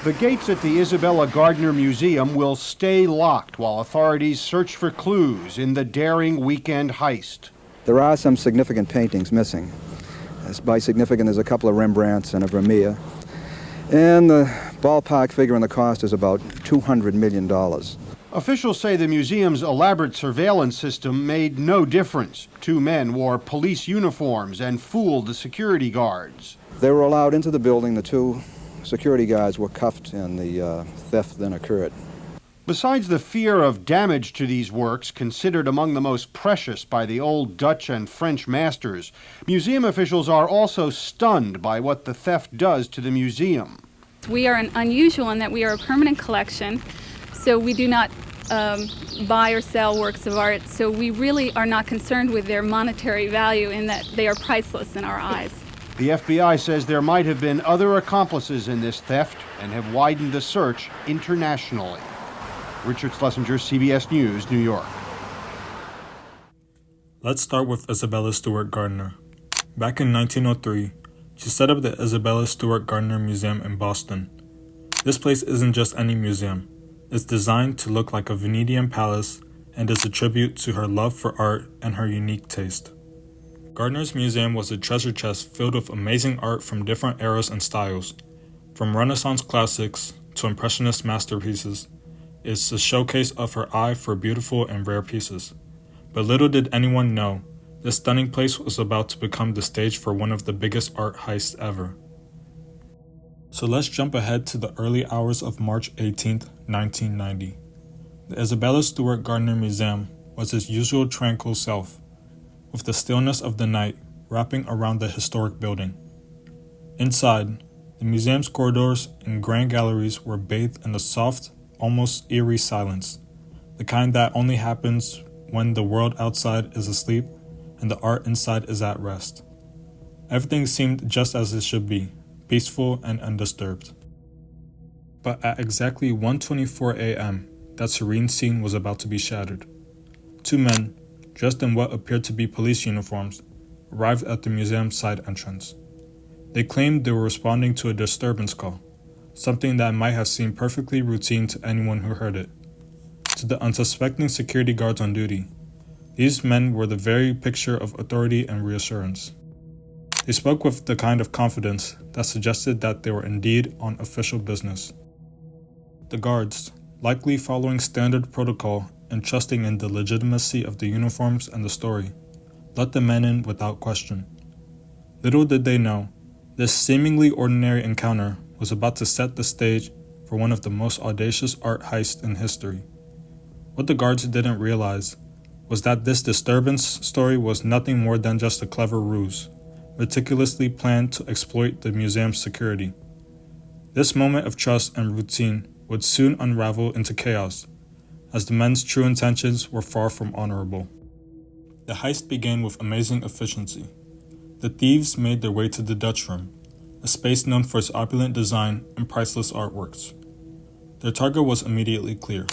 The gates at the Isabella Gardner Museum will stay locked while authorities search for clues in the daring weekend heist. There are some significant paintings missing. By significant, there's a couple of Rembrandts and a Vermeer. And the ballpark figure on the cost is about $200 million. Officials say the museum's elaborate surveillance system made no difference. Two men wore police uniforms and fooled the security guards. They were allowed into the building. The two security guards were cuffed and the theft then occurred. Besides the fear of damage to these works, considered among the most precious by the old Dutch and French masters, museum officials are also stunned by what the theft does to the museum. We are unusual in that we are a permanent collection, so we do not buy or sell works of art, so we really are not concerned with their monetary value in that they are priceless in our eyes. The FBI says there might have been other accomplices in this theft and have widened the search internationally. Richard Schlesinger, CBS News, New York. Let's start with Isabella Stewart Gardner. Back in 1903, she set up the Isabella Stewart Gardner Museum in Boston. This place isn't just any museum. It's designed to look like a Venetian palace and is a tribute to her love for art and her unique taste. Gardner's museum was a treasure chest filled with amazing art from different eras and styles. From Renaissance classics to Impressionist masterpieces, it's a showcase of her eye for beautiful and rare pieces. But little did anyone know, this stunning place was about to become the stage for one of the biggest art heists ever. So let's jump ahead to the early hours of March 18, 1990. The Isabella Stewart Gardner Museum was its usual tranquil self, with the stillness of the night wrapping around the historic building. Inside, the museum's corridors and grand galleries were bathed in a soft, almost eerie silence, the kind that only happens when the world outside is asleep and the art inside is at rest. Everything seemed just as it should be, peaceful and undisturbed. But at exactly 1:24 a.m., that serene scene was about to be shattered. Two men, dressed in what appeared to be police uniforms, arrived at the museum's side entrance. They claimed they were responding to a disturbance call, something that might have seemed perfectly routine to anyone who heard it. To the unsuspecting security guards on duty, these men were the very picture of authority and reassurance. They spoke with the kind of confidence that suggested that they were indeed on official business. The guards, likely following standard protocol and trusting in the legitimacy of the uniforms and the story, let the men in without question. Little did they know, this seemingly ordinary encounter was about to set the stage for one of the most audacious art heists in history. What the guards didn't realize was that this disturbance story was nothing more than just a clever ruse, meticulously planned to exploit the museum's security. This moment of trust and routine would soon unravel into chaos, as the men's true intentions were far from honorable. The heist began with amazing efficiency. The thieves made their way to the Dutch Room, a space known for its opulent design and priceless artworks. Their target was immediately clear: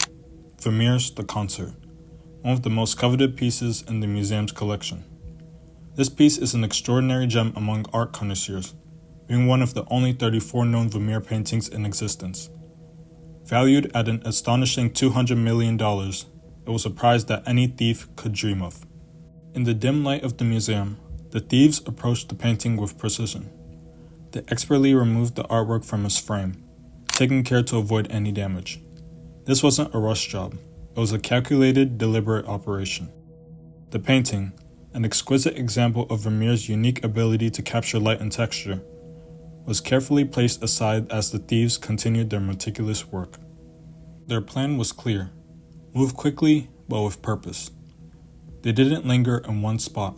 Vermeer's The Concert, one of the most coveted pieces in the museum's collection. This piece is an extraordinary gem among art connoisseurs, being one of the only 34 known Vermeer paintings in existence. Valued at an astonishing $200 million, it was a prize that any thief could dream of. In the dim light of the museum, the thieves approached the painting with precision. They expertly removed the artwork from its frame, taking care to avoid any damage. This wasn't a rush job, it was a calculated, deliberate operation. The painting, an exquisite example of Vermeer's unique ability to capture light and texture, was carefully placed aside as the thieves continued their meticulous work. Their plan was clear: move quickly but with purpose. They didn't linger in one spot,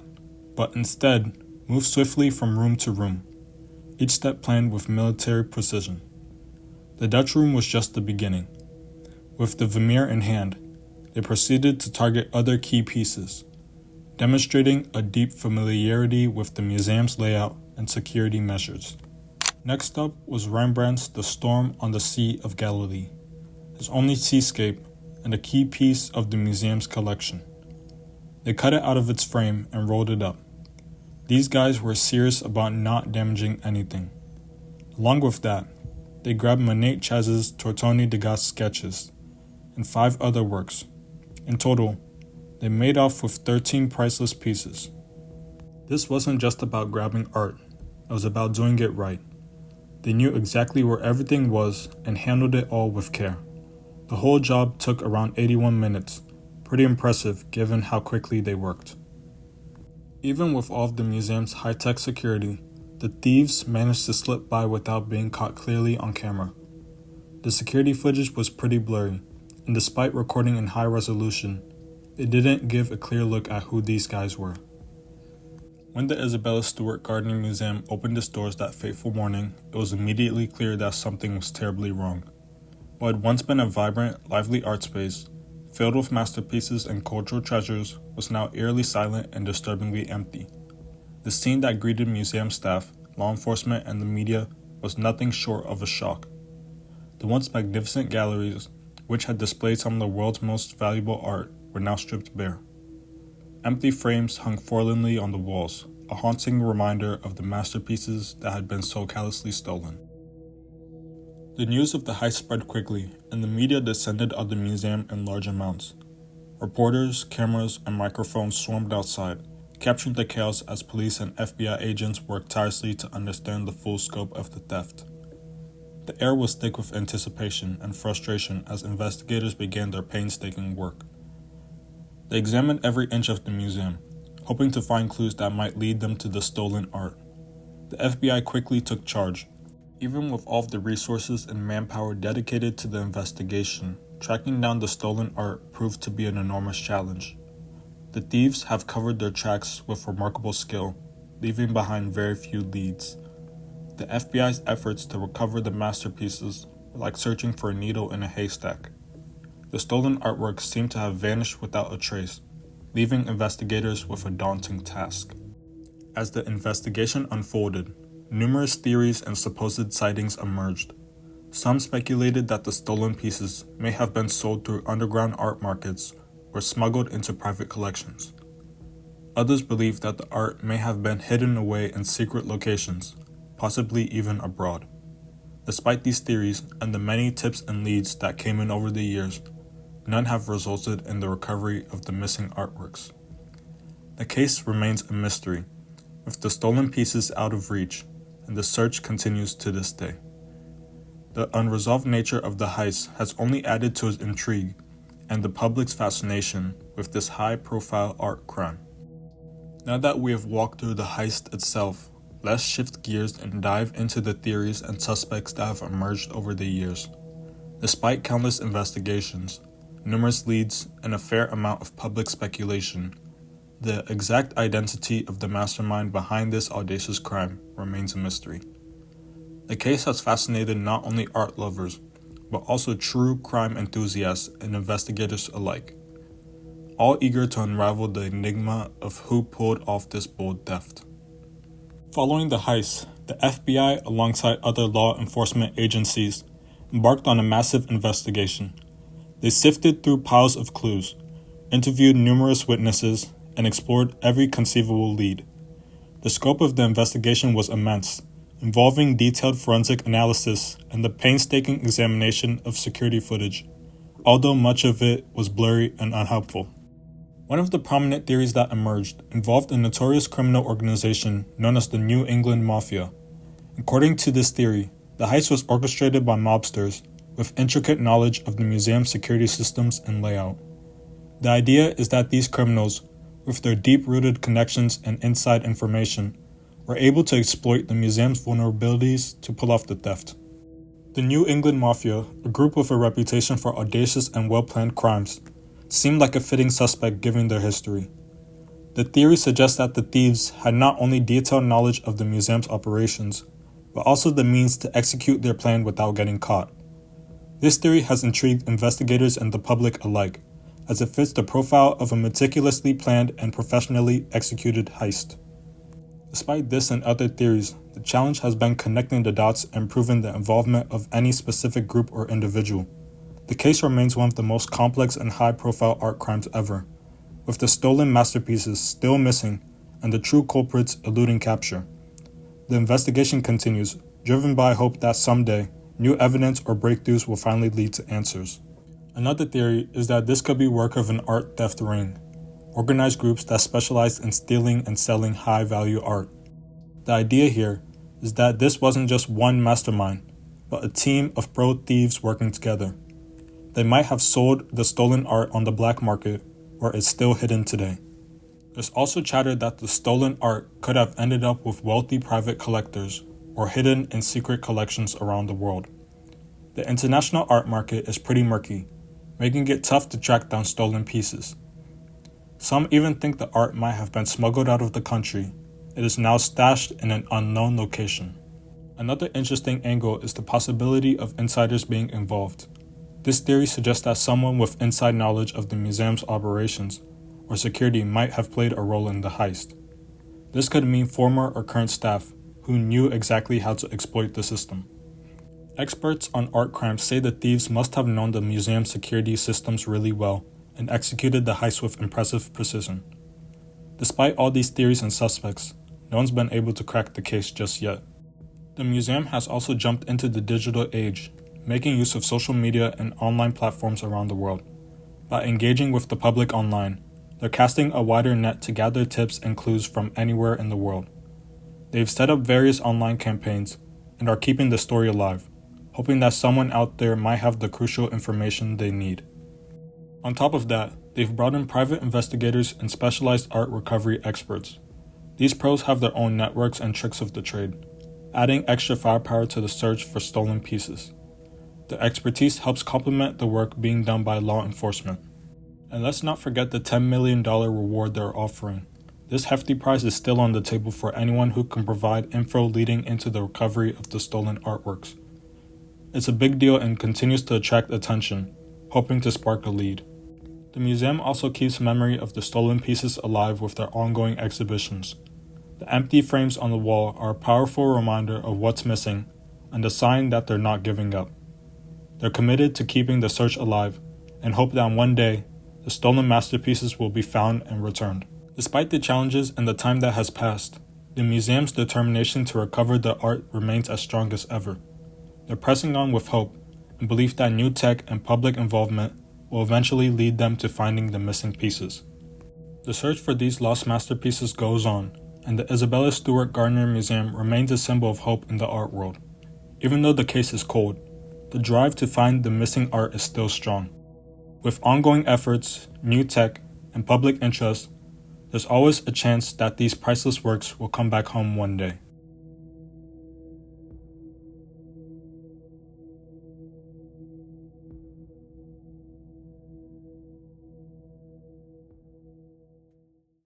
but instead moved swiftly from room to room, each step planned with military precision. The Dutch Room was just the beginning. With the Vermeer in hand, they proceeded to target other key pieces, demonstrating a deep familiarity with the museum's layout and security measures. Next up was Rembrandt's The Storm on the Sea of Galilee, his only seascape and a key piece of the museum's collection. They cut it out of its frame and rolled it up. These guys were serious about not damaging anything. Along with that, they grabbed Manette Chaz's Tortoni Degas sketches and 5 other works. In total, they made off with 13 priceless pieces. This wasn't just about grabbing art, it was about doing it right. They knew exactly where everything was and handled it all with care. The whole job took around 81 minutes, pretty impressive given how quickly they worked. Even with all of the museum's high-tech security, the thieves managed to slip by without being caught clearly on camera. The security footage was pretty blurry, and despite recording in high resolution, it didn't give a clear look at who these guys were. When the Isabella Stewart Gardner Museum opened its doors that fateful morning, it was immediately clear that something was terribly wrong. What had once been a vibrant, lively art space, filled with masterpieces and cultural treasures, was now eerily silent and disturbingly empty. The scene that greeted museum staff, law enforcement, and the media was nothing short of a shock. The once magnificent galleries, which had displayed some of the world's most valuable art, were now stripped bare. Empty frames hung forlornly on the walls, a haunting reminder of the masterpieces that had been so callously stolen. The news of the heist spread quickly, and the media descended on the museum in large amounts. Reporters, cameras, and microphones swarmed outside, capturing the chaos as police and FBI agents worked tirelessly to understand the full scope of the theft. The air was thick with anticipation and frustration as investigators began their painstaking work. They examined every inch of the museum, hoping to find clues that might lead them to the stolen art. The FBI quickly took charge. Even with all of the resources and manpower dedicated to the investigation, tracking down the stolen art proved to be an enormous challenge. The thieves have covered their tracks with remarkable skill, leaving behind very few leads. The FBI's efforts to recover the masterpieces were like searching for a needle in a haystack. The stolen artwork seemed to have vanished without a trace, leaving investigators with a daunting task. As the investigation unfolded, numerous theories and supposed sightings emerged. Some speculated that the stolen pieces may have been sold through underground art markets or smuggled into private collections. Others believed that the art may have been hidden away in secret locations, possibly even abroad. Despite these theories and the many tips and leads that came in over the years, none have resulted in the recovery of the missing artworks. The case remains a mystery, with the stolen pieces out of reach, and the search continues to this day. The unresolved nature of the heist has only added to its intrigue and the public's fascination with this high-profile art crime. Now that we have walked through the heist itself, let's shift gears and dive into the theories and suspects that have emerged over the years. Despite countless investigations, numerous leads, and a fair amount of public speculation, the exact identity of the mastermind behind this audacious crime remains a mystery. The case has fascinated not only art lovers, but also true crime enthusiasts and investigators alike, all eager to unravel the enigma of who pulled off this bold theft. Following the heist, the FBI, alongside other law enforcement agencies, embarked on a massive investigation. They sifted through piles of clues, interviewed numerous witnesses, and explored every conceivable lead. The scope of the investigation was immense, involving detailed forensic analysis and the painstaking examination of security footage, although much of it was blurry and unhelpful. One of the prominent theories that emerged involved a notorious criminal organization known as the New England Mafia. According to this theory, the heist was orchestrated by mobsters with intricate knowledge of the museum's security systems and layout. The idea is that these criminals, with their deep-rooted connections and inside information, were able to exploit the museum's vulnerabilities to pull off the theft. The New England Mafia, a group with a reputation for audacious and well-planned crimes, seemed like a fitting suspect given their history. The theory suggests that the thieves had not only detailed knowledge of the museum's operations, but also the means to execute their plan without getting caught. This theory has intrigued investigators and the public alike, as it fits the profile of a meticulously planned and professionally executed heist. Despite this and other theories, the challenge has been connecting the dots and proving the involvement of any specific group or individual. The case remains one of the most complex and high-profile art crimes ever, with the stolen masterpieces still missing and the true culprits eluding capture. The investigation continues, driven by hope that someday, new evidence or breakthroughs will finally lead to answers. Another theory is that this could be work of an art theft ring, organized groups that specialize in stealing and selling high-value art. The idea here is that this wasn't just one mastermind, but a team of pro thieves working together. They might have sold the stolen art on the black market, or is still hidden today. There's also chatter that the stolen art could have ended up with wealthy private collectors or hidden in secret collections around the world. The international art market is pretty murky, making it tough to track down stolen pieces. Some even think the art might have been smuggled out of the country. It is now stashed in an unknown location. Another interesting angle is the possibility of insiders being involved. This theory suggests that someone with inside knowledge of the museum's operations or security might have played a role in the heist. This could mean former or current staff who knew exactly how to exploit the system. Experts on art crimes say the thieves must have known the museum's security systems really well and executed the heist with impressive precision. Despite all these theories and suspects, no one's been able to crack the case just yet. The museum has also jumped into the digital age, making use of social media and online platforms around the world. By engaging with the public online, they're casting a wider net to gather tips and clues from anywhere in the world. They've set up various online campaigns and are keeping the story alive, hoping that someone out there might have the crucial information they need. On top of that, they've brought in private investigators and specialized art recovery experts. These pros have their own networks and tricks of the trade, adding extra firepower to the search for stolen pieces. The expertise helps complement the work being done by law enforcement. And let's not forget the $10 million reward they're offering. This hefty prize is still on the table for anyone who can provide info leading into the recovery of the stolen artworks. It's a big deal and continues to attract attention, hoping to spark a lead. The museum also keeps memory of the stolen pieces alive with their ongoing exhibitions. The empty frames on the wall are a powerful reminder of what's missing and a sign that they're not giving up. They're committed to keeping the search alive and hope that one day, the stolen masterpieces will be found and returned. Despite the challenges and the time that has passed, the museum's determination to recover the art remains as strong as ever. They're pressing on with hope and belief that new tech and public involvement will eventually lead them to finding the missing pieces. The search for these lost masterpieces goes on, and the Isabella Stewart Gardner Museum remains a symbol of hope in the art world. Even though the case is cold, the drive to find the missing art is still strong. With ongoing efforts, new tech, and public interest, there's always a chance that these priceless works will come back home one day.